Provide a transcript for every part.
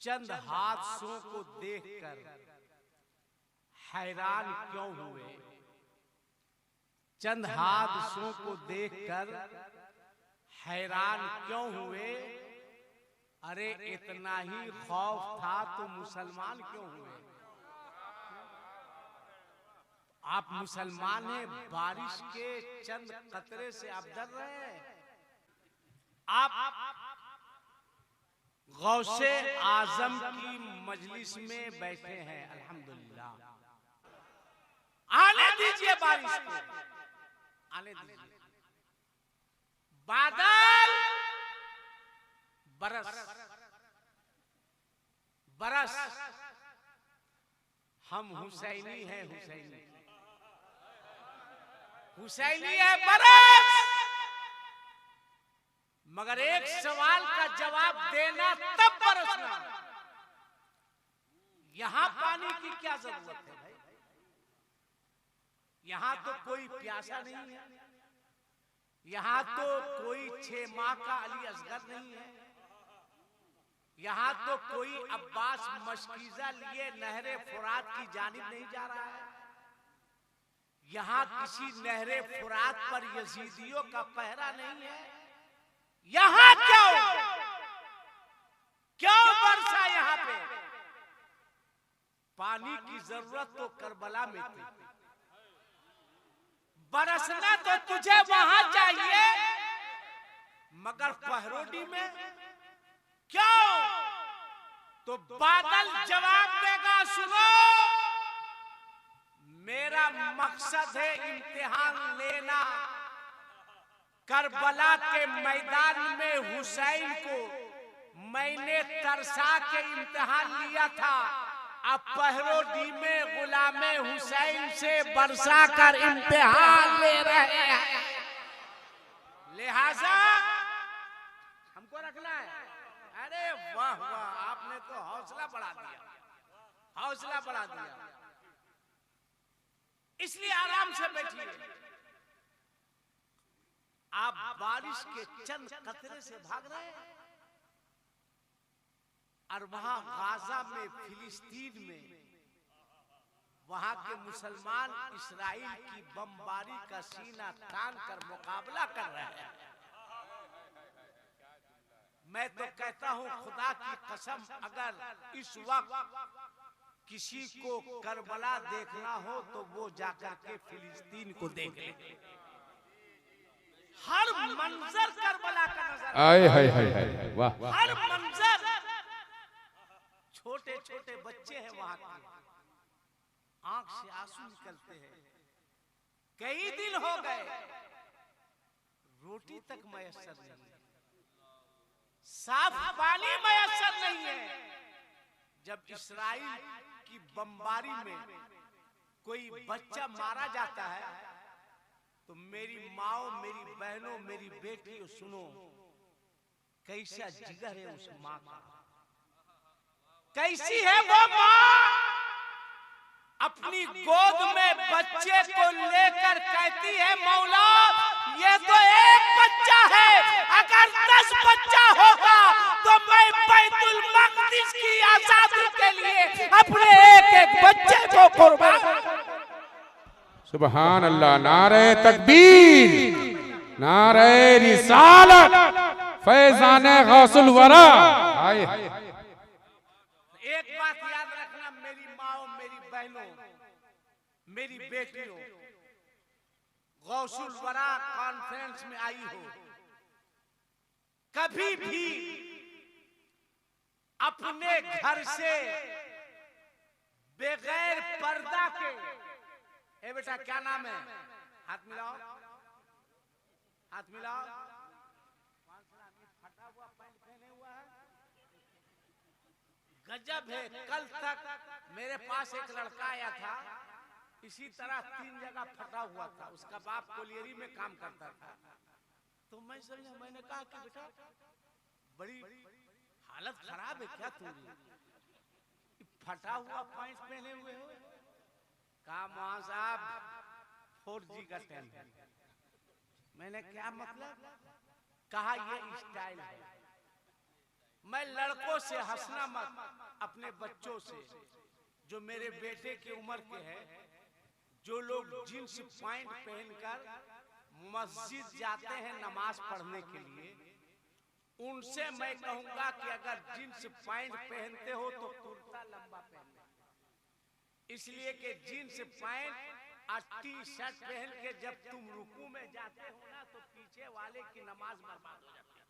चंद हादसों को देखकर हैरान क्यों हुए? चंद हादसों को देखकर हैरान क्यों हुए? अरे इतना ही खौफ था तो मुसलमान क्यों हुए? आप मुसलमान हैं, बारिश के चंद कतरे से आप डर रहे हैं? आप गौसे आजम की मजलिस में बैठे हैं, अल्हम्दुलिल्लाह। आने दीजिए बारिश को, आने दीजिए। बादल बरस बरस, हम हुसैनी हैं, हुसैनी हुसैनी है, बरस। मगर एक सवाल का जवाब देना तब बरसना। यहां पानी की क्या जरूरत है भाई? यहां तो कोई प्यासा नहीं है, यहां तो कोई 6 माह का अली असगर नहीं है, यहां तो कोई अब्बास मशकीजा लिए नहरे फुरात की जानिब नहीं जा रहा है। यहां किसी नहरे फुरात पर यजीदियों का पहरा नहीं है। यहां क्यों बरसा? यहां पे पानी की जरूरत तो करबला में थी। बरसना तो तुझे वहां चाहिए, मगर पहरोडी में क्यों? तो बादल जवाब देगा, सुनो, मेरा मकसद है इम्तिहान लेना। करबला के मैदान में हुसैन को मैंने तरसा के इम्तिहान लिया था, अब पहरोडी में गुलामे हुसैन से बरसा कर इम्तिहान ले रहे हैं। लिहाजा हमको रखना है। अरे वाह वाह, आपने तो हौसला बढ़ा दिया, हौसला बढ़ा दिया। इसलिए आराम से बैठिए। आप बारिश के चंद कतरे से भाग रहे हैं, और वहां गाजा में, फिलिस्तीन में, वहां के मुसलमान इस्राइल की बमबारी का सीना तान कर मुकाबला कर रहे हैं। मैं तो कहता हूं, खुदा की कसम, अगर इस वक्त किसी को करबला देखना हो तो वो जाकर के फिलिस्तीन को देख ले। हर मंजर करबला का नजर आए हाय हाय हाय, वाह। हर मंजर, छोटे छोटे बच्चे हैं वहां के, आंख से आंसू निकलते हैं। कई दिन हो गए, रोटी तक मयसर नहीं है, साफ पानी मयसर नहीं है। जब इस्राइल की बमबारी में कोई बच्चा मारा जाता है तो मेरी माओ, मेरी बहनों, मेरी बेटियों, सुनो, कैसा जिगर है उस माँ का, कैसी है वो माँ, अपनी गोद में बच्चे को लेकर कहती है, मौला ये तो एक बच्चा है, अगर 10 बच्चा होगा तो मैं बैतुल मक़दिस की आजादी के लिए अपने एक एक बच्चे को कुर्बान। सुभान अल्लाह, नारे तकबीर, नारे रिसालत, फैज़ाने गौसुल वरा। एक बात याद रखना, मेरी माओ, मेरी बहनों, मेरी बेटियों, गौसुल वरा कॉन्फ्रेंस में आई हो, कभी भी अपने घर से बगैर पर्दा के, ए बेटा क्या नाम है, हाथ मिलाओ, हाथ मिलाओ, फटा हुआ पैंट पहने हुआ है, गजब है। कल तक मेरे पास एक लड़का आया था, इसी तरह 3 जगह फटा हुआ था, उसका बाप कोलियरी में काम करता था। तो मैं समझा, मैंने कहा कि बेटा बड़ी हालत खराब है क्या तुम्हारी, फटा हुआ पैंट पहने हुए हो? कहा मौलाना साहब 4G का टेंट है। मैंने क्या मतलब? कहा ये स्टाइल है। मैं लड़कों से हंसना मत, अपने बच्चों से, जो मेरे बेटे की उम्र के हैं, जो लोग जींस पैंट पहनकर मस्जिद जाते हैं नमाज पढ़ने के लिए, उनसे मैं कहूंगा कि अगर जींस पैंट पहनते हो तो कुर्ता लंबा पहनना, इसलिए कि जींस पैंट और टी शर्ट पहन के जब तुम रुकू में जाते हो ना तो पीछे वाले की नमाज बर्बाद हो जाती है।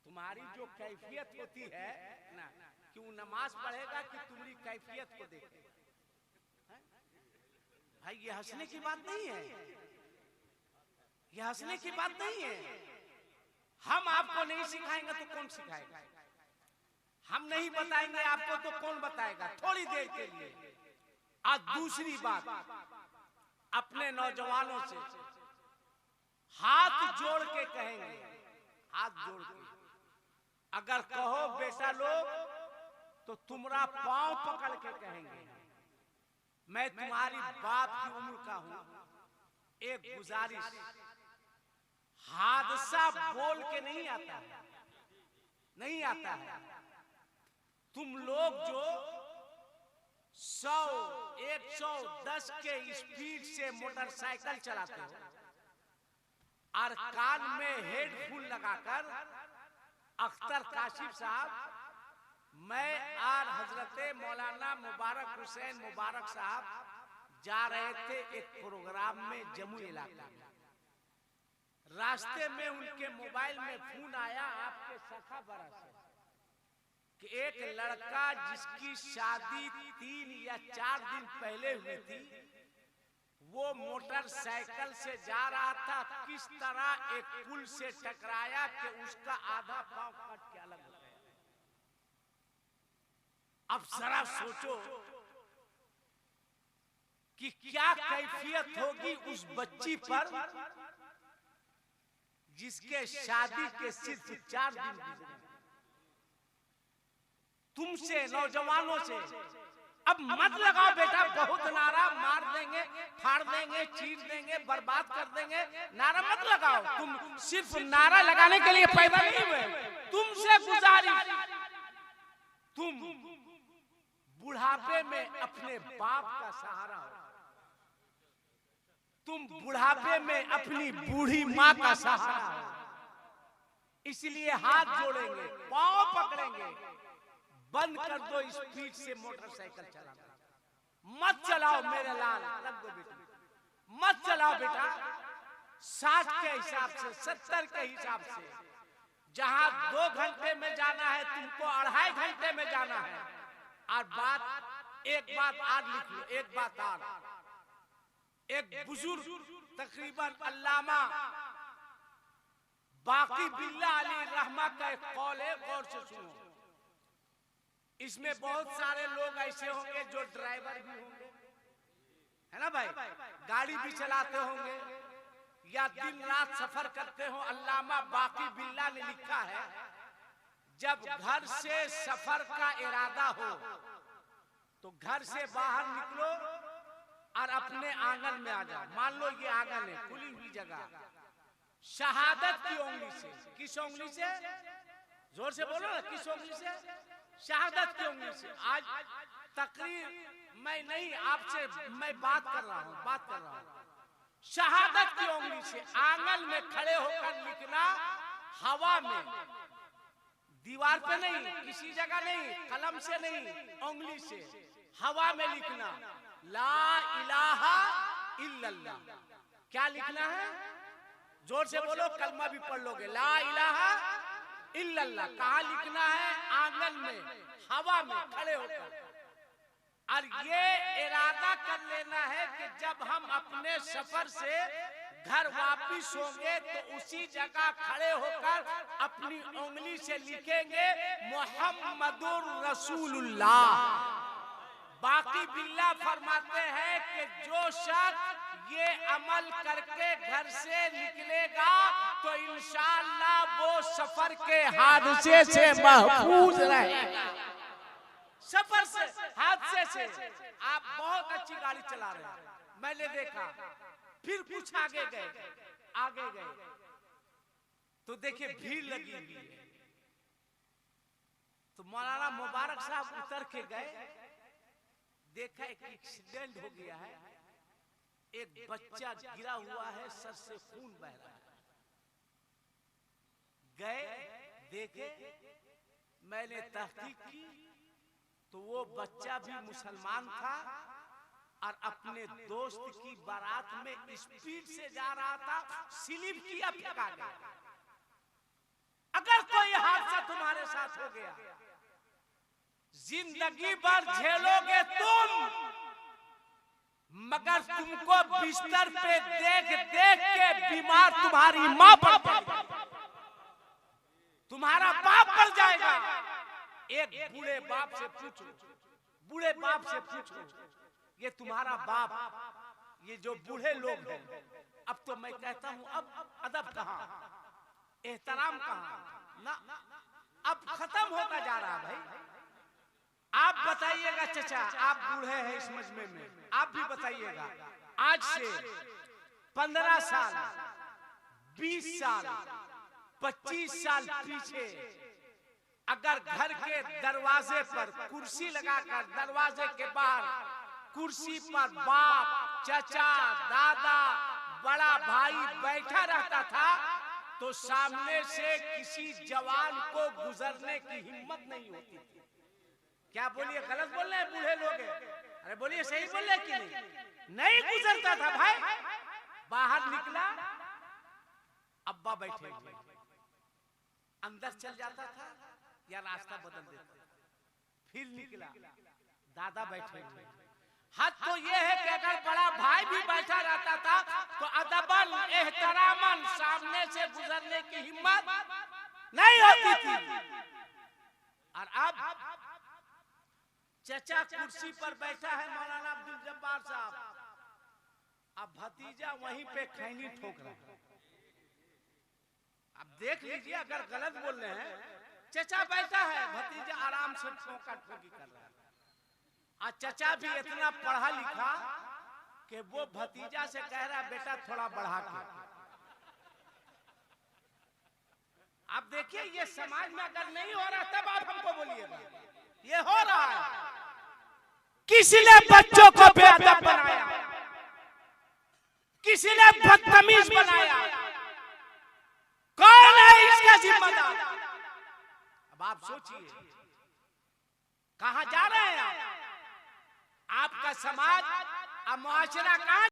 तुम्हारी जो कैफियत होती है ना, कि वो नमाज पढ़ेगा कि तुम्हारी कैफियत को देखे। भाई ये हंसने की बात नहीं है, ये हंसने की बात नहीं है। हम आपको नहीं सिखाएंगे तो कौन सिखाएगा? हम नहीं बताएंगे आपको तो कौन बताएगा? थोड़ी देर के लिए। आज दूसरी बात, अपने नौजवानों से हाथ जोड़ के कहेंगे, हाथ जोड़ के अगर कहो बेटा लोग तो तुम्हारा पांव पकड़ के कहेंगे, मैं तुम्हारी बाप की उम्र का हूं, एक गुजारिश, हादसा बोल के नहीं आता है, नहीं आता है। तुम लोग जो 100, 110 के स्पीड से मोटरसाइकिल चलाते हो और कान में हेडफोन लगाकर, अख्तर काशिफ साहब, मैं और हजरत मौलाना मुबारक हुसैन मुबारक साहब जा रहे थे एक प्रोग्राम में जम्मू इलाके में। रास्ते में उनके मोबाइल में फोन आया आपके सखा बरा से कि एक लड़का जिसकी शादी 3 या 4 दिन पहले हुई थी, वो मोटरसाइकिल से जा रहा था, किस तरह एक पुल से टकराया कि उसका आधा पांव कट के अलग हो गया। अब जरा सोचो कि क्या कैफियत होगी उस बच्ची पर जिसके शादी के सिर्फ 4 दिन गुजरे। तुमसे, नौजवानों से अब मत लगाओ बेटा बहुत नारा, मार देंगे, फाड़ देंगे, चीर देंगे, बर्बाद कर देंगे, नारा मत लगाओ। तुम सिर्फ नारा लगाने के लिए पैदा नहीं हुए। तुमसे गुजारिश, तुम बुढ़ापे में अपने बाप का सहारा हो, तुम बुढ़ापे में अपनी बूढ़ी माँ का सहारा हो, इसलिए हाथ जोड़ेंगे, पांव पकड़ेंगे, बंद कर दो स्पीड से मोटरसाइकिल चलाना, मत चलाओ मेरे लाल, रख दो बेटा, मत चलाओ बेटा। 60 के हिसाब से, 70 के हिसाब से, जहां 2 घंटे में जाना है तुमको 2.5 घंटे में जाना है। और एक बात आज लिख लो, एक बात आज, एक बुजुर्ग तकरीबन अल्लामा बाकी बिल्ला अली रहमा का एक कौल है, गौर से सुनो। इसमें बहुत सारे लोग ऐसे होंगे जो ड्राइवर भी होंगे, है ना भाई, गाड़ी भी चलाते होंगे या दिन रात सफर करते हो। अल्लामा बाकी बिल्ला ने लिखा है, जब घर से सफर का इरादा हो तो घर से बाहर निकलो और अपने आंगन में आ जाओ। मान लो ये आंगन है, खुली हुई जगह, शहादत की उंगली से, किस उंगली से, जोर से बोलो ना, किस उंगली से? शहादत की उंगली से। आज तकरीर मैं नहीं, आपसे मैं बात कर रहा हूँ, शहादत की उंगली से आंगन में खड़े होकर लिखना, हवा में, दीवार पे नहीं, किसी जगह नहीं, कलम से नहीं, उंगली से हवा में लिखना, ला इलाहा इल्लल्लाह। क्या लिखना है? जोर से बोलो, कलमा भी पढ़ लोगे, ला इलाहा इल्लल्लाह। कहाँ लिखना है? आंगन में, हवा में खड़े होकर। और ये इरादा कर लेना है कि जब हम अपने सफर से घर वापिस होंगे तो उसी जगह खड़े होकर अपनी उंगली से लिखेंगे मुहम्मदुर रसूलुल्लाह। बाकी बिल्ला फरमाते हैं कि जो शख्स ये अमल करके घर से निकलेगा तो इंशाअल्लाह वो सफर के हादसे से महफूज रहेगा। सफर से, हादसे से। आप बहुत अच्छी गाड़ी चला रहे हैं, मैंने देखा, फिर कुछ आगे गए तो देखिए भीड़ लगी हुई है, तो मौलाना मुबारक साहब उतर के गए, देखा एक एक्सीडेंट हो गया है, एक बच्चा गिरा हुआ है, सर से खून बह रहा है। गए देखे, मैंने तहकीक की तो वो बच्चा भी मुसलमान था और अपने दोस्त की बारात में स्पीड से जा रहा था, स्लिप किया, फेंका गया। अगर कोई हादसा तुम्हारे साथ हो गया, जिंदगी भर झेलोगे तुम, मगर तुमको बिस्तर पे देख देख के बीमार तुम्हारी मां पड़ जाएगी, तुम्हारा बाप पड़ जाएगा। एक बूढ़े बाप से पूछो, बूढ़े बाप से पूछो, ये तुम्हारा बाप, ये जो बूढ़े लोग हैं, अब तो मैं कहता हूं अब अदब कहां, एहतराम कहां ना, अब खत्म होता जा रहा भाई। आप बताइएगा चचा, आप बूढ़े हैं इस मजमे में, आप भी बताइएगा, आज से 15 साल 20 साल 25 साल पीछे अगर घर के दरवाजे पर कुर्सी लगाकर दरवाजे के बाहर कुर्सी पर बाप, चचा, दादा, बड़ा भाई बैठा रहता था तो सामने से किसी जवान को गुजरने की हिम्मत नहीं होती थी। क्या बोलिए, गलत बोल रहे हैं बूढ़े लोग? अरे बोलिए, सही बोल रहे कि नहीं? नहीं गुजरता था भाई। बाहर निकला, अब्बा बैठे हुए, अंदर चल जाता था या रास्ता बदल देता था, फिर निकला, दादा बैठे हुए। हद तो ये है कि अगर बड़ा भाई भी बैठा रहता था तो अदबन एहतरामन सामने से गुजरने की हिम्मत नहीं होती थी। और अब चचा कुर्सी पर बैठा है मौलाना अब्दुल जब्बार साहब, अब भतीजा वहीं पे खैनी ठोक रहा है। अब देख लीजिए, अगर गलत बोल रहे हैं, चचा बैठा है, भतीजा आराम से ठोका ठोकी कर रहा है। और चचा भी इतना पढ़ा लिखा कि वो भतीजा से कह रहा है, बेटा थोड़ा बढ़ा के। आप देखिए, ये समाज में अगर नहीं हो रहा तब आप हमको बोलिएगा, ये हो रहा है। किसी ने बच्चों को बेअदब बनाया, किसी ने बदतमीज बनाया, कौन है इसका जिम्मेदार? अब आप सोचिए, कहां जा रहे हैं आप? आपका समाज, अब मुआशरा कहां